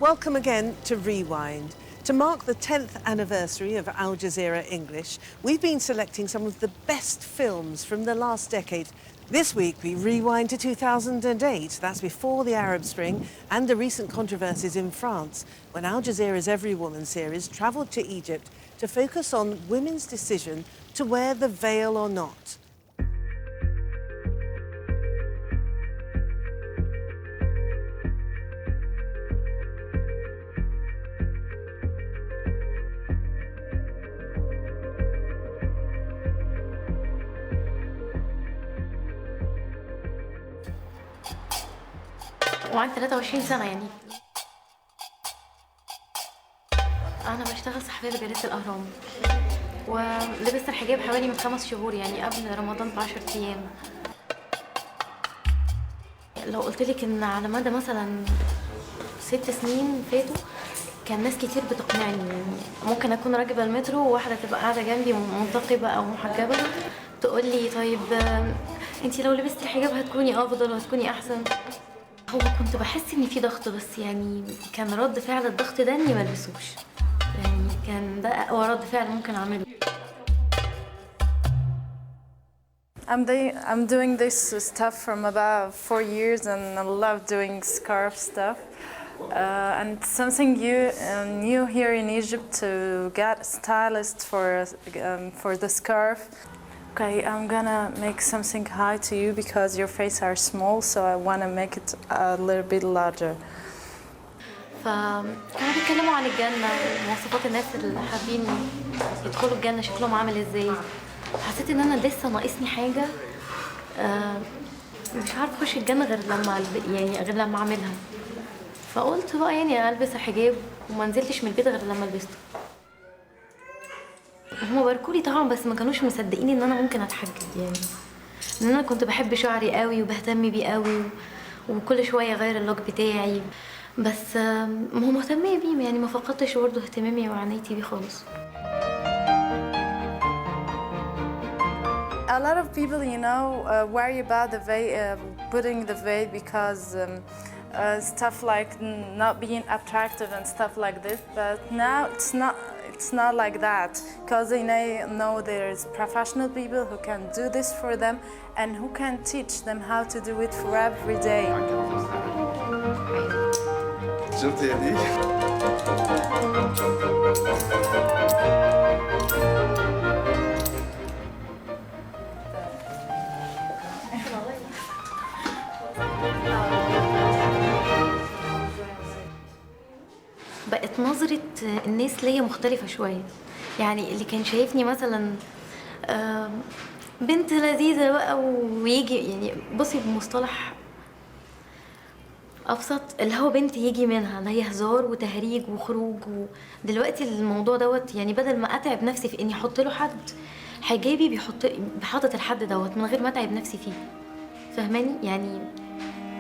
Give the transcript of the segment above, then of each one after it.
Welcome again to Rewind. To mark the 10th anniversary of Al Jazeera English, we've been selecting some of the best films from the last decade. This week we rewind to 2008, that's before the Arab Spring and the recent controversies in France, when Al Jazeera's Everywoman series travelled to Egypt to focus on women's decision to wear the veil or not. وعندي 23 سنة يعني. أنا بشتغل صحفية بجريدة الأهرام، ولبست الحجاب حوالي من 5 شهور يعني قبل رمضان ب10 أيام. لو قلتلك إن على مدى مثلا 6 سنين فاتوا كان ناس كتير بتقنعني، يعني ممكن أكون راكبة المترو وواحدة تبقى قاعدة جنبي منتقبة أو محجبة تقول لي طيب أنتي لو لبستي الحجاب هتكوني أفضل وهتكوني أحسن. هو كنت بحس ان في ضغط، بس يعني كان رد فعل الضغط ده اني ملبسوش، يعني كان ده اقوى رد فعل ممكن اعمله. I'm doing this stuff from about 4 years and I love doing scarf stuff. And something new here in Egypt to get a stylist for the scarf. Okay, I'm gonna make something high to you because your face are small, so I wanna make it a little bit larger. فكانوا بيتكلموا عن الجنة ومواصفات الناس اللي حابين يدخلوا الجنة شكلهم عامل ازاي. حسيت ان انا لسه ناقصني حاجة، مش عارفة اخش الجنة غير لما اعملها. فقلت بقى يعني البس الحجاب وما نزلتش من البيت غير لما لبسته. هما باركولي طبعا، بس ما كانوش مصدقين ان انا ممكن اتحجب، يعني ان انا كنت بحب شعري قوي وبهتم بيه قوي وكل شويه اغير اللوك بتاعي، بس هو مهتميه بيه، يعني ما فقدتش برضه اهتمامي وعنايتي بيه خالص. A lot of people, worry about the veil, putting the veil because stuff like not being attractive and stuff like this. But now it's not like that, because they know there's professional people who can do this for them and who can teach them how to do it for every day. بقت نظرة الناس ليا مختلفة شوية، يعني اللي كان شايفني مثلا بنت لذيذة بقى ويجي، يعني بصي بمصطلح أبسط اللي هو بنت يجي منها اللي هي هزار وتهريج وخروج. ودلوقتي الموضوع دوت يعني بدل ما أتعب نفسي في إني أحط له حد، حجابي بحاطط الحد دوت من غير ما أتعب نفسي فيه. فاهماني؟ يعني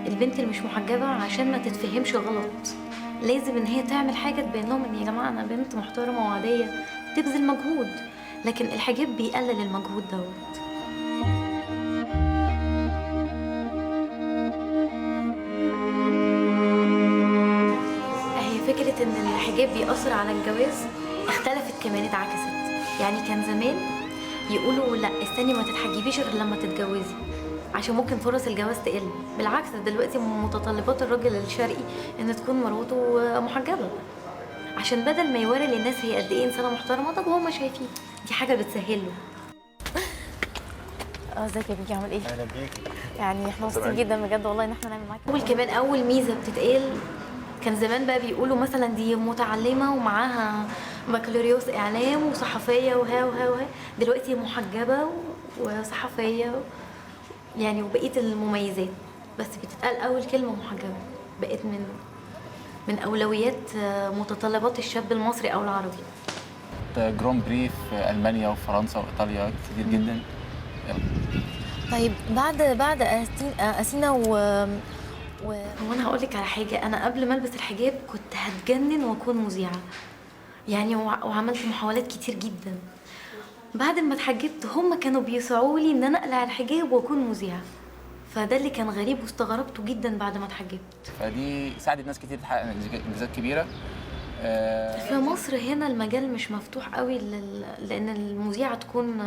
البنت اللي مش محجبة عشان ما تتفهمش غلط لازم ان هي تعمل حاجه تبين لهم ان يا جماعه انا بنت محترمه وعاديه تبذل مجهود، لكن الحجاب بيقلل المجهود دوت. هي فكره ان الحجاب بيأثر على الجواز اختلفت كمان، اتعكست. يعني كان زمان يقولوا لا استني ما تتحجبيش غير لما تتجوزي عشان ممكن فرص الجواز تقل. بالعكس دلوقتي متطلبات الراجل الشرقي ان تكون مراته محجبه عشان بدل ما يوري للناس هي قد ايه انسانه محترمه، طب هما شايفين دي حاجه بتسهل له. ازيك يا بيكي، عامل ايه؟ اهلا بيكي. يعني احنا مبسوطين جدا بجد والله ان احنا نعمل معاكي. اول ميزه بتتقال كان زمان بقى بيقولوا مثلا دي متعلمه ومعاها بكالوريوس اعلام وصحفيه وها دلوقتي محجبه وصحفيه يعني وبقيه المميزات، بس بتتقال اول كلمه محجبه. بقت من اولويات متطلبات الشاب المصري او العربي. جران بري في المانيا وفرنسا وايطاليا كتير جدا. طيب بعد أثينا وانا هقول لك على حاجه، انا قبل ما البس الحجاب كنت هتجنن واكون مذيعه يعني، وعملت محاولات كتير جدا. بعد ما اتحجبت هم كانوا بيسعوا لي ان انا اقلع الحجاب واكون مذيعه. فده اللي كان غريب واستغربته جدا بعد ما اتحجبت. فدي ساعدت ناس كتير تحقق انجازات كبيره. في مصر هنا المجال مش مفتوح قوي لان المذيعه تكون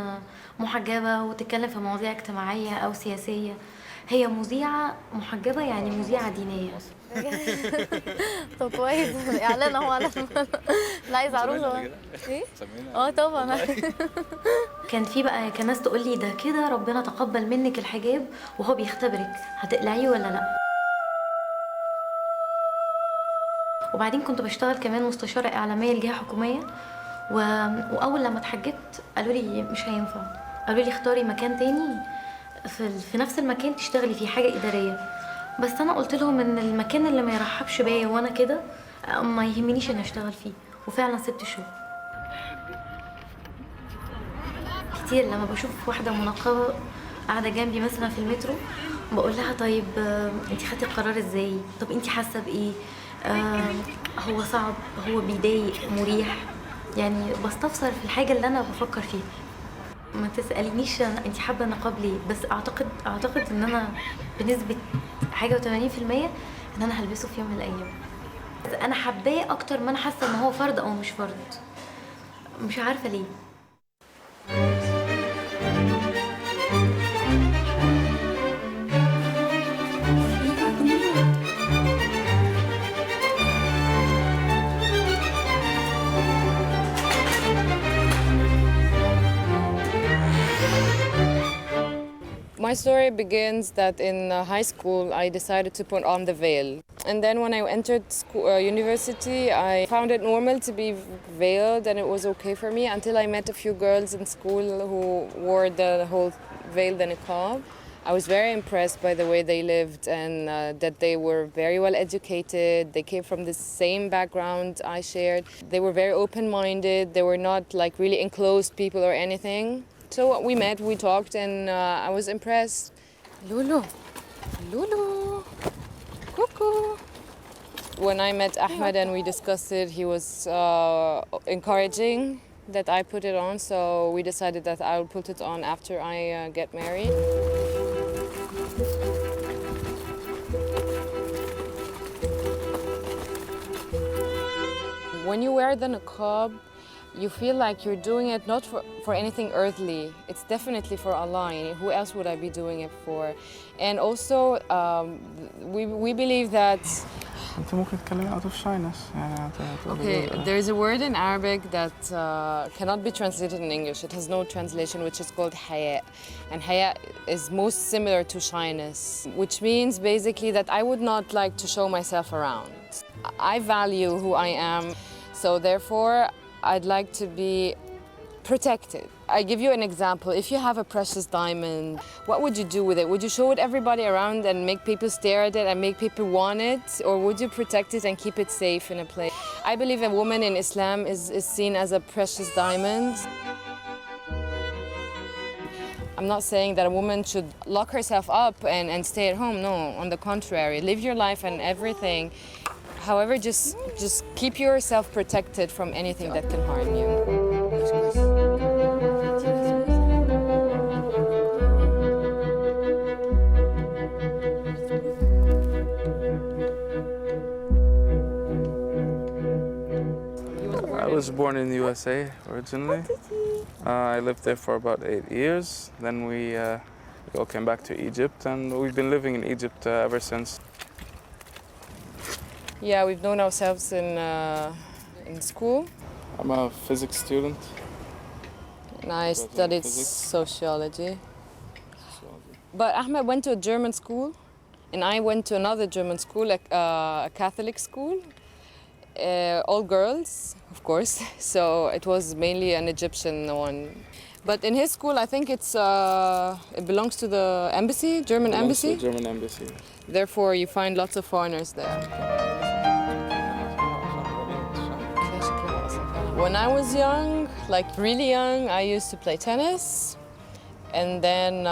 محجبه وتتكلم في مواضيع اجتماعيه او سياسيه. هي مذيعه محجبه يعني مذيعه دينيه. طب كويس، اعلان اهو على اللي عايز عروسه. ايه؟ طبعا. كان في بقى كان ناس تقول لي ده كده ربنا تقبل منك الحجاب وهو بيختبرك، هتقلعيه ولا لا؟ وبعدين كنت بشتغل كمان مستشارة إعلامية لجهة حكومية وأول لما اتحجبت قالوا لي مش هينفع، قالوا لي اختاري مكان تاني في نفس المكان تشتغلي فيه حاجة إدارية. بس أنا قلت لهم إن المكان اللي ما يرحبش بيا وأنا كده ما يهمنيش إني أشتغل فيه، وفعلا سبت الشغل. كتير لما بشوف واحدة منقبة قاعدة جنبي مثلا في المترو بقول لها طيب انتي خدتي القرار ازاي؟ طب انتي حاسة بإيه؟ هو صعب، هو بيضايق، مريح؟ يعني بستفسر في الحاجة اللي أنا بفكر فيها. ما تسألينيش انتي حابة النقاب ليه، بس أعتقد إن أنا بنسبة حاجة و80% إن أنا هلبسه في يوم من الأيام. بس أنا حباه أكتر ما أنا حاسة إن هو فرض أو مش فرض، مش عارفة ليه. My story begins that in high school I decided to put on the veil. And then when I entered university, I found it normal to be veiled and it was okay for me until I met a few girls in school who wore the whole veil, the niqab. I was very impressed by the way they lived and that they were very well educated. They came from the same background I shared. They were very open-minded. They were not like really enclosed people or anything. So we met, we talked, and I was impressed. Lulu, Lulu, cuckoo. When I met Ahmed and we discussed it, he was encouraging that I put it on. So we decided that I would put it on after I get married. When you wear the niqab, you feel like you're doing it not for anything earthly. It's definitely for Allah. Who else would I be doing it for? And also, we believe that... أنت ممكن تتكلمي out of shyness. Okay, there is a word in Arabic that cannot be translated in English. It has no translation, which is called haya. And haya is most similar to shyness, which means basically that I would not like to show myself around. I value who I am, so therefore, I'd like to be protected. I give you an example. If you have a precious diamond, what would you do with it? Would you show it everybody around and make people stare at it and make people want it? Or would you protect it and keep it safe in a place? I believe a woman in Islam is seen as a precious diamond. I'm not saying that a woman should lock herself up and stay at home. No, on the contrary. Live your life and everything. However, just keep yourself protected from anything that can harm you. I was born in the USA originally. I lived there for about 8 years. Then we all came back to Egypt, and we've been living in Egypt ever since. Yeah, we've known ourselves in school. I'm a physics student. And I studied sociology. But Ahmed went to a German school, and I went to another German school, a Catholic school. All girls, of course, so it was mainly an Egyptian one. But in his school, I think it belongs to the embassy, German embassy. To the German embassy. Therefore, you find lots of foreigners there. When I was young, like really young, I used to play tennis. And then,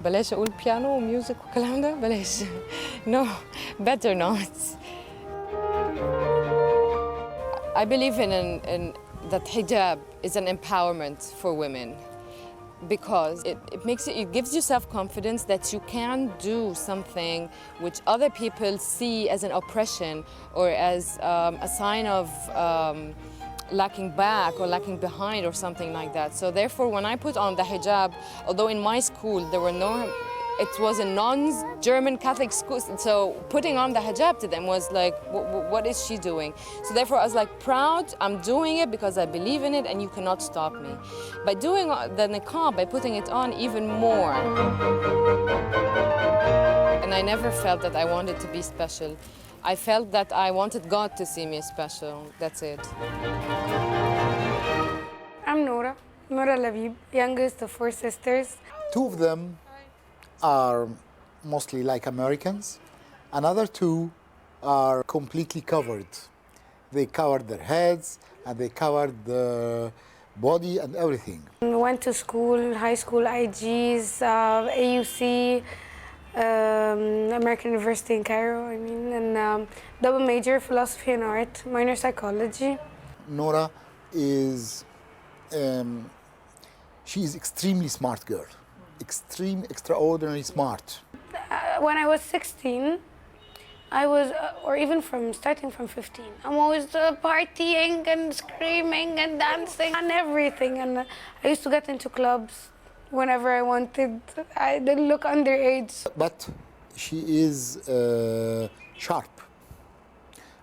بلاش أقول piano, music وكلام ده بلاش. No, better not. I believe in that hijab is an empowerment for women. because it gives you self-confidence that you can do something which other people see as an oppression or as a sign of lacking back or lacking behind or something like that. So therefore, when I put on the hijab, although in my school it was a non-German Catholic school, so putting on the hijab to them was like, what is she doing? So therefore I was like, proud, I'm doing it because I believe in it and you cannot stop me. By doing the niqab, by putting it on even more. And I never felt that I wanted to be special. I felt that I wanted God to see me special, that's it. I'm Nora Labib, youngest of 4 sisters. 2 of them are mostly like Americans. Another 2 are completely covered. They covered their heads and they covered the body and everything. We went to school, high school, IGs, AUC, American University in Cairo, and double major, philosophy and art, minor psychology. Nora is, she is extremely smart girl. Extraordinarily smart. When I was 16, I was, or even starting from 15, I'm always partying and screaming and dancing and everything. And I used to get into clubs whenever I wanted. I didn't look underage. But she is sharp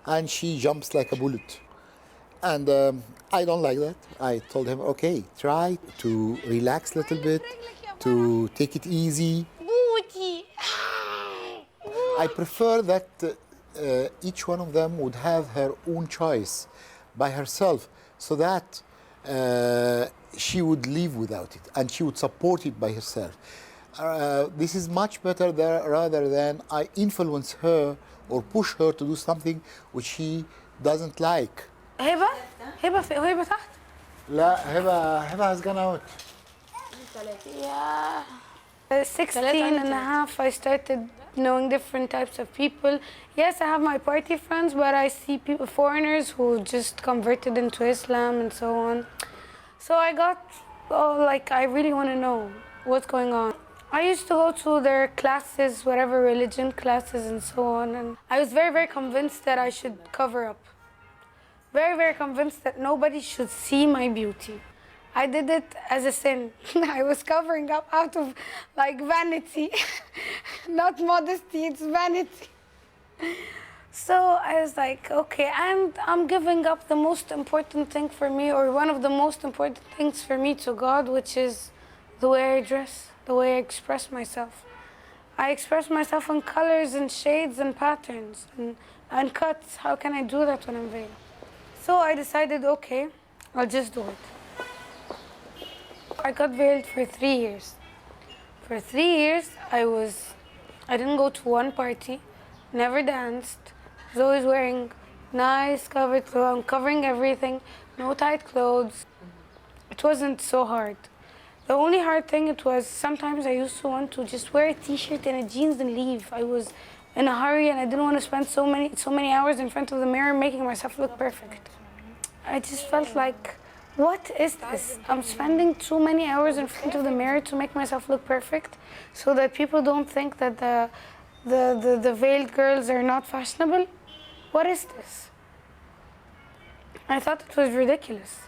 and she jumps like a bullet. And I don't like that. I told him, okay, try to relax a little bit, to take it easy. I prefer that each one of them would have her own choice by herself so that she would live without it and she would support it by herself. This is much better rather than I influence her or push her to do something which she doesn't like. هبة تحت. لا هبة has gone out. Yeah. 16 and a half, I started knowing different types of people. Yes, I have my party friends, but I see people, foreigners who just converted into Islam and so on. So I got, I really want to know what's going on. I used to go to their classes, whatever religion classes and so on, and I was very, very convinced that I should cover up. Very, very convinced that nobody should see my beauty. I did it as a sin. I was covering up out of vanity, not modesty, it's vanity. So I was like, okay, and I'm giving up the most important thing for me, or one of the most important things for me to God, which is the way I dress, the way I express myself. I express myself in colors and shades and patterns and cuts. How can I do that when I'm veiled? So I decided, okay, I'll just do it. I got veiled for 3 years. For 3 years, I didn't go to one party, never danced. I was always wearing nice covered clothes. I'm covering everything, no tight clothes. It wasn't so hard. The only hard thing it was sometimes I used to want to just wear a t-shirt and a jeans and leave. I was in a hurry and I didn't want to spend so many hours in front of the mirror making myself look perfect. I just felt like, what is this? I'm spending too many hours in front of the mirror to make myself look perfect so that people don't think that the veiled girls are not fashionable. What is this? I thought it was ridiculous.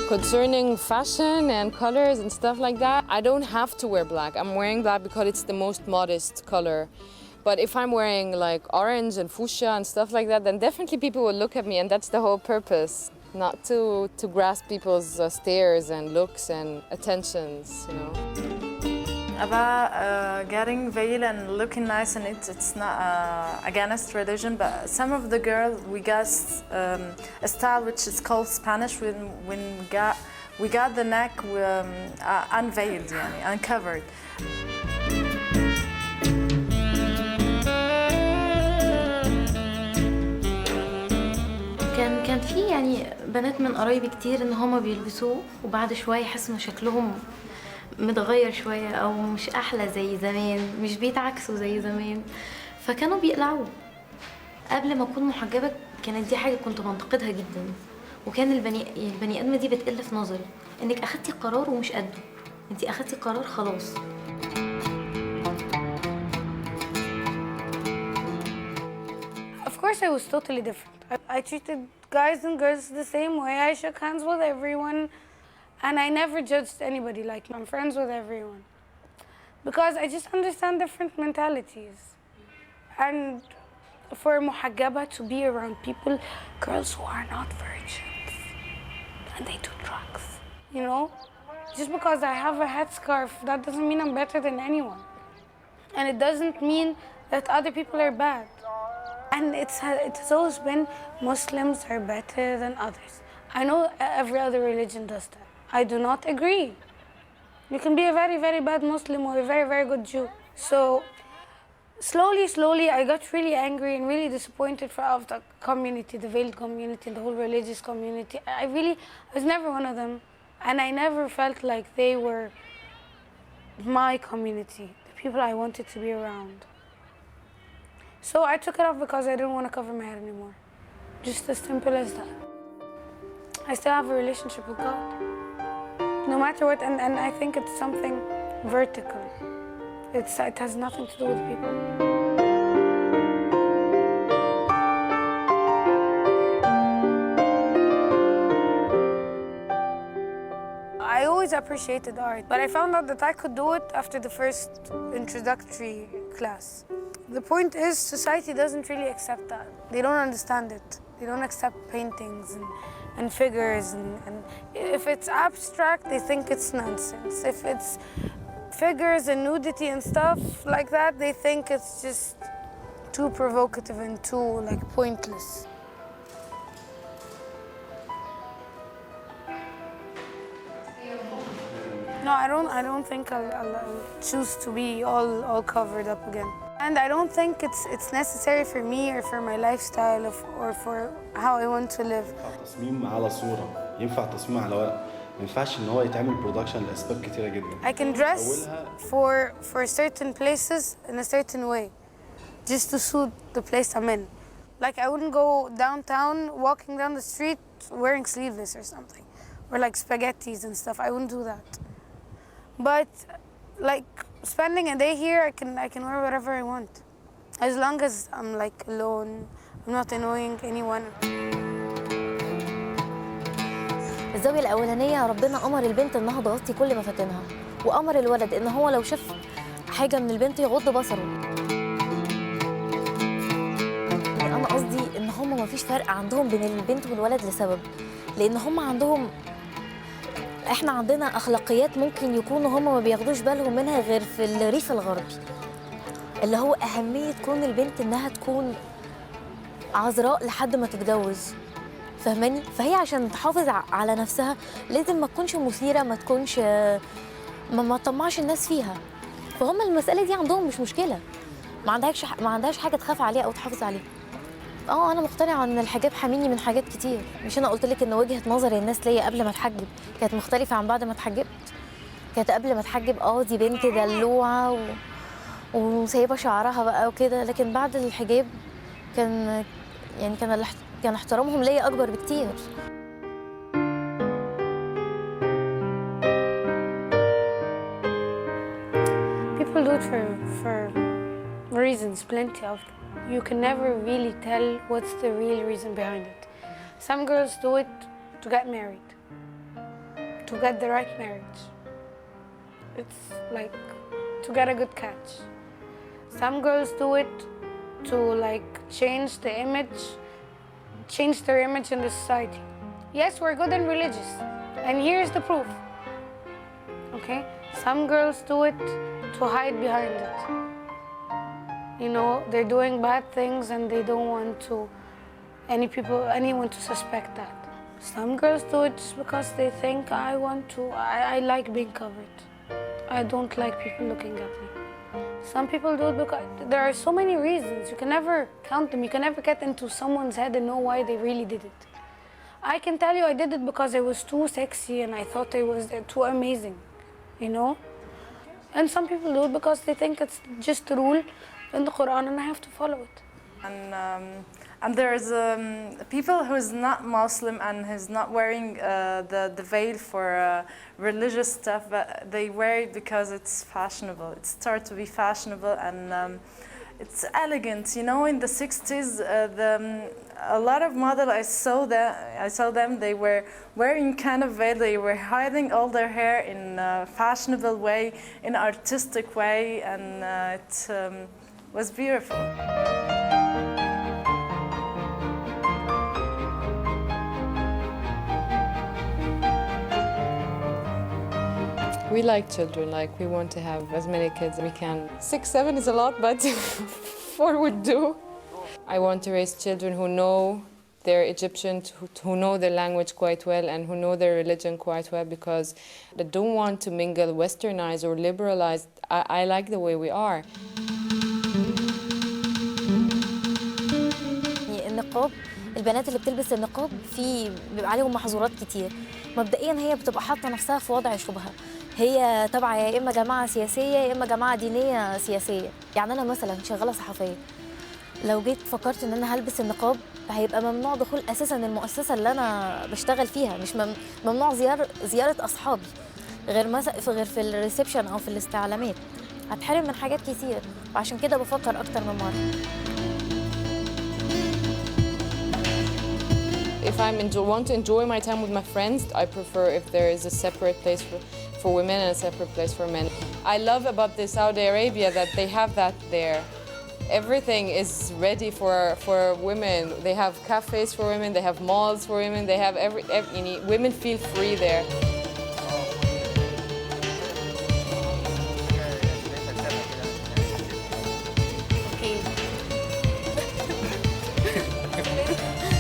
Concerning fashion and colors and stuff like that, I don't have to wear black. I'm wearing black because it's the most modest color. But if I'm wearing orange and fuchsia and stuff like that, then definitely people will look at me, and that's the whole purpose. Not to grasp people's stares and looks and attentions, About getting veiled and looking nice, and it's not against religion, but some of the girls, we got a style which is called Spanish when we got the neck unveiled, uncovered. يعني بنات من قرايبي كتير ان هما بيلبسوه وبعد شويه يحسوا ان شكلهم متغير شويه او مش احلى زي زمان، مش بيتعكسوا زي زمان، فكانوا بيقلعوه. قبل ما اكون محجبه كانت دي حاجه كنت بنتقدها جدا، وكان البني ادمه دي بتقل في نظري، انك اخدتي قرار ومش قده، انت اخدتي قرار خلاص. Of course, I was totally different. I treated guys and girls the same way. I shook hands with everyone, and I never judged anybody. Like, I'm friends with everyone. Because I just understand different mentalities. And for muhajjaba to be around people, girls who are not virgins, and they do drugs, you know? Just because I have a headscarf, that doesn't mean I'm better than anyone. And it doesn't mean that other people are bad. And it has always been Muslims are better than others. I know every other religion does that. I do not agree. You can be a very, very bad Muslim or a very, very good Jew. So slowly, I got really angry and really disappointed of the community, the veiled community, the whole religious community. I was never one of them. And I never felt like they were my community, the people I wanted to be around. So I took it off because I didn't want to cover my head anymore. Just as simple as that. I still have a relationship with God. No matter what, and I think it's something vertical. It has nothing to do with people. I always appreciated art, but I found out that I could do it after the first introductory class. The point is, society doesn't really accept that. They don't understand it. They don't accept paintings and figures, and if it's abstract, they think it's nonsense. If it's figures and nudity and stuff like that, they think it's just too provocative and too like pointless. No, I don't think I'll choose to be all covered up again. And I don't think it's necessary for me or for my lifestyle or for how I want to live. تصميم على صورة ينفع تصميم على ورق، ما ينفعش إن هو يتعمل برودكشن لأسباب كتيرة جدا. I can dress for certain places in a certain way, just to suit the place I'm in. Like I wouldn't go downtown walking down the street wearing sleeveless or something, or like spaghettis and stuff. I wouldn't do that. But like spending a day here, I can wear whatever I want, as long as I'm like alone. I'm not annoying anyone. الزاوية الأولانية ربنا أمر البنت إنها تغطي كل مفاتنها، وأمر الولد إن هو لو شاف حاجة من البنت يغض بصره. أنا قصدي إن هم مفيش فرق عندهم بين البنت والولد لسبب، لأن هم عندهم، إحنا عندنا أخلاقيات ممكن يكونوا هم ما بياخدوش بالهم منها غير في الريف الغربي، اللي هو أهمية كون البنت إنها تكون عذراء لحد ما تتجوز، فاهماني؟ فهي عشان تحافظ على نفسها لازم ما تكونش مثيرة، ما تكونش ما تطمعش الناس فيها. فهم المسألة دي عندهم مش مشكلة، ما عندهاش حاجة تخاف عليها أو تحافظ عليها. أنا مقتنعة إن الحجاب حاميني من حاجات كتير. مش أنا قلت لك إن وجهة نظر الناس ليا قبل ما أتحجب كانت مختلفة عن بعد ما اتحجبت. كانت قبل ما أتحجب دي بنت دلوعة وسايبة شعرها بقى وكده، لكن بعد الحجاب كان احترامهم ليا أكبر بكتير. People do it for reasons, plenty of them. You can never really tell what's the real reason behind it. Some girls do it to get married, to get the right marriage. It's like to get a good catch. Some girls do it to like change their image in the society. Yes, we're good and religious, and here's the proof. Okay? Some girls do it to hide behind it. You know, they're doing bad things and they don't want anyone to suspect that. Some girls do it just because they think I like being covered. I don't like people looking at me. Some people do it because there are so many reasons. You can never count them. You can never get into someone's head and know why they really did it. I can tell you I did it because it was too sexy and I thought it was too amazing, you know? And some people do it because they think it's just a rule in the Quran and I have to follow it. And there's people who's not Muslim and who's not wearing the veil for religious stuff, but they wear it because it's fashionable. It started to be fashionable and it's elegant. You know, in the 60s, a lot of models I saw them. They were wearing kind of veil. They were hiding all their hair in a fashionable way, in an artistic way, and it was beautiful. We like children, like we want to have as many kids as we can. 6, 7 is a lot, but 4 would do. I want to raise children who know their Egyptian, who know their language quite well and who know their religion quite well, because they don't want to mingle westernized or liberalized. I like the way we are. النقاب، البنات اللي بتلبس النقاب بيبقى عليهم محظورات كتير. مبدئيا هي بتبقى حاطه نفسها في وضع شبهه، هي تبع يا اما جماعه سياسيه يا اما جماعه دينيه سياسيه. يعني انا مثلا شغاله صحفيه، لو جيت فكرت ان انا هلبس النقاب هيبقى ممنوع دخول اساسا المؤسسه اللي انا بشتغل فيها، مش ممنوع زياره اصحابي، غير في الريسبشن او في الاستعلامات. هتحرم من حاجات كتير، وعشان كده بفكر اكتر من مره. If I want to enjoy my time with my friends, I prefer if there is a separate place for women and a separate place for men. I love about the Saudi Arabia that they have that there. Everything is ready for women. They have cafes for women, they have malls for women, they have women feel free there.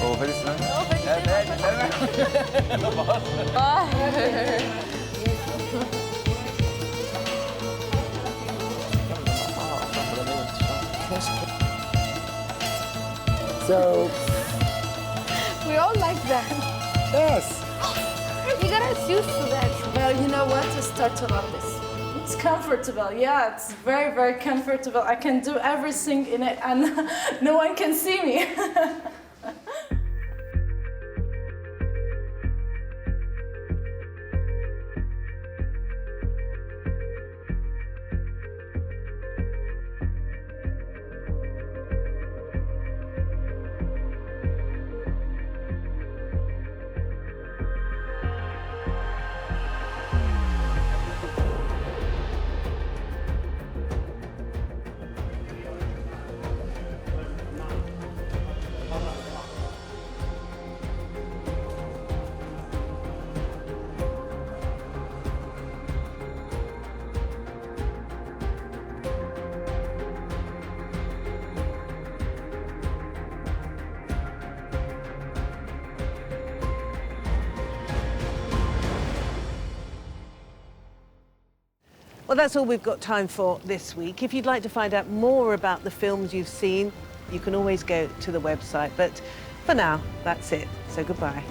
هو فارس سلام؟ So, We all like that. yes. You gotta get used to that. Well, you know what? I start to love this. It's comfortable. Yeah, it's very, very comfortable. I can do everything in it and no one can see me. Well, that's all we've got time for this week. If you'd like to find out more about the films you've seen, you can always go to the website. But for now, that's it. So goodbye.